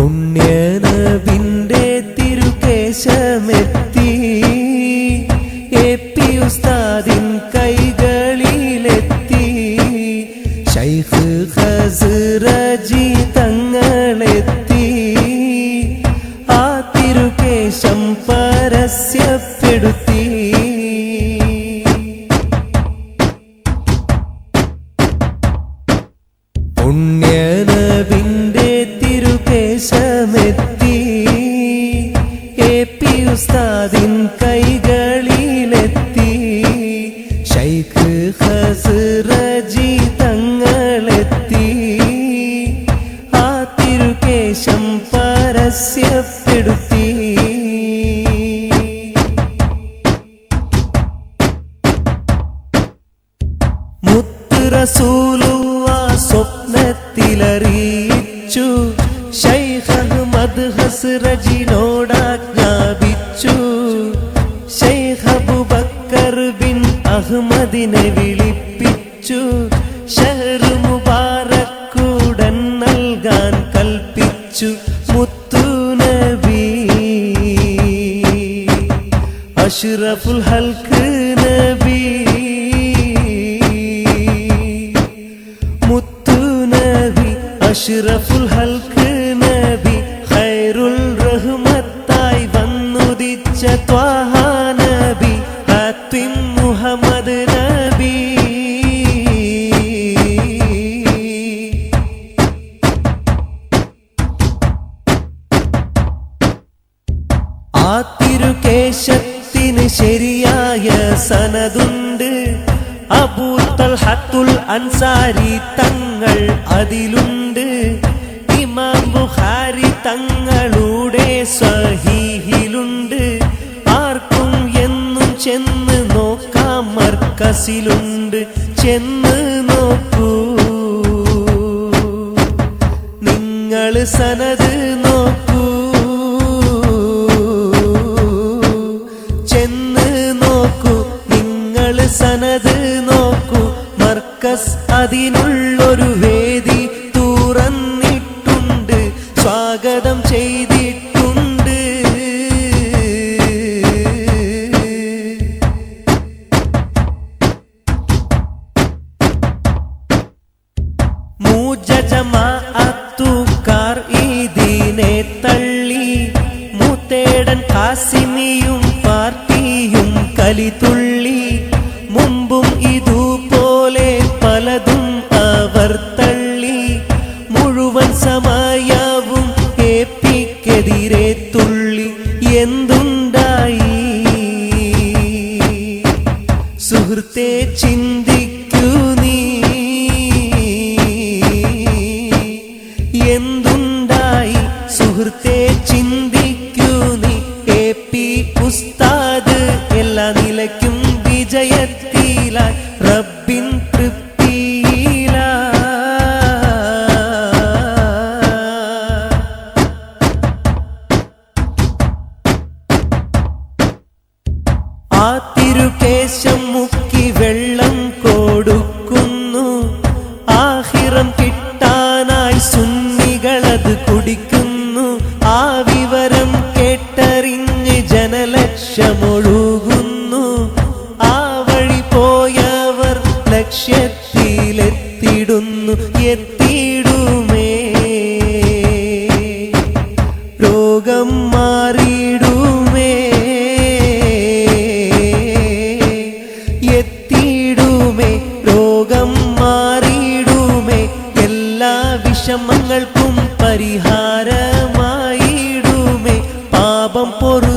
പുണ്യനബിന്റെ തിരുകേശമെത്തി AP ഉസ്താദിൻ കൈകളിലെത്തി Sheikh ഖസ്റജി തങ്ങളെത്തി ആ തിരുകേശം പരസ്യപ്പെടുത്തി പുണ്യനബിന്റെ തിരുകേശമെത്തി AP ഉസ്താദിൻ കൈകളിലെത്തി Sheikh ഖസ്റജി തങ്ങളെത്തി ആ തിരുകേശം പരസ്യപ്പെടുത്തി മുത്ത് റസൂലുള്ളാഹ് സ്വപ്നത്തിലറിയിച്ചു ശൈഖ് അഹ്മദ് ഖസ്റജിനോടാജ്ഞാപിച്ചു ശൈഖ് അബൂബക്കർ ബിൻ അഹ്മദിനെ വിളിപ്പിച്ചു ഷഹർ മുബാറക്കുടൻ നൽകാൻ കൽപ്പിച്ചു മുത്തു നബി അഷ്റഫുൽ ഹൽഖ് നബി അഷ്റഫുൽ ഹൽഖ് നബി ഖൈറുൽ റഹ്മത്തായി വന്നുദിച്ച ത്വാഹ നബി ആത്തിം മുഹമ്മദ് നബി ആ തിരുകേശത്തിന് ശരിയായ സനദുണ്ട് അബൂ തൽഹത്തുൽ അൻസാരി തങ്ങൾ അതിലുണ്ട് ഇമാം ബുഖാരി തങ്ങളുടെ സ്വഹീഹിലുണ്ട് ആർക്കും എന്നും ചെന്ന് നോക്കാം മർക്കസിലുണ്ട് ചെന്ന് നോക്കൂ നിങ്ങൾ സനദ് നോക്കൂ ചെന്ന് നോക്കൂ നിങ്ങൾ സനദ് നോക്കൂ മർക്കസ് അതിനുള്ളൊരു വേദി തുറന്നിട്ടുണ്ട് സ്വാഗതം ചെയ്തിട്ടുണ്ട് മൂജജമാഅത്തുകാർ ഈ ദീനെ തള്ളി മൂത്തേടൻ ഖാസിമിയും പാർട്ടിയും കലിതുള്ളി മുമ്പും ഇതുപോലെ പലതും അവർ തള്ളി മുഴുവൻ സമയവും എപിക്കെതിരെ തുള്ളി എന്തുണ്ടായി സുഹൃത്തെ ചിന്തിക്കൂ നീ എന്തുണ്ടായി സുഹൃത്തെ ചിന്തിക്കൂ നീ എപി ഉസ്താദ് എല്ലാ നിലയ്ക്കും വിജയത്തിലായി റബ്ബിൻ തൃപ്തിയിലായി ആ തിരുകേശം മുക്കി വെള്ളം കൊടുക്കുന്നു ആഖിറം കിട്ടാനായി സുന്നികളത് കുടിക്കുന്നു ആ വിവരം കേട്ടറിഞ്ഞ് ജനലക്ഷമൊഴുകുന്നു ആ വഴി പോയവർ ലക്ഷ്യത്തിലെത്തിടുന്നു എത്തിയിടുമേ രോഗം മാറിയിടുമേ എത്തിയിടുമേ രോഗം മാറിയിടുമേ എല്ലാ വിഷമങ്ങൾക്കും പരിഹാരമായിടുമേ പാപം പൊറു